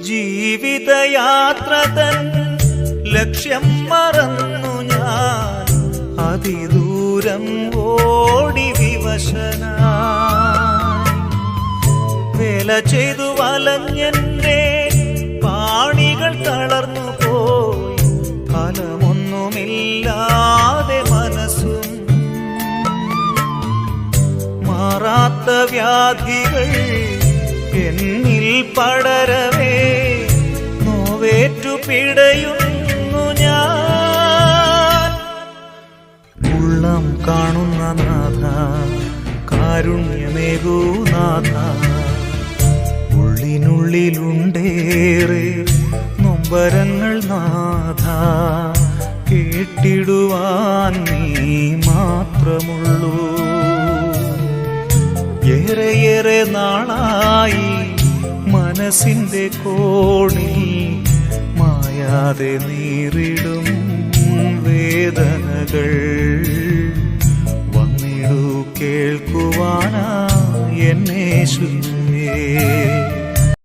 ജീവിതയാത്ര തൻ ലക്ഷ്യം മറന്നു ഞാൻ അതിദൂരം ഓടി വിവശനായി. വേല ചെയ്തു വലഞ്ഞെന്റെ പാണികൾ തളർന്നു പോയി. ഫലമൊന്നുമില്ലാതെ മനസ്സും മാറാത്ത വ്യാധികൾ എന്നിൽ പടരവേ നോവേറ്റു പിടയുന്നു ഞാൻ. ഉള്ളം കാണുന്ന നാഥ കാരുണ്യമേകൂ നാഥ. ഉള്ളിനുള്ളിലുണ്ടേറെ നൊമ്പരങ്ങൾ നാഥ. കേട്ടിടുവാൻ നീ മാത്രമുള്ളൂ. ഏറെയേറെ നാളായി മനസ്സിന്റെ കോണിൽ മായാതെ നീറിടും വേദനകൾ. വന്നിടു കേൾക്കുവാനാ എന്നേശുവേ.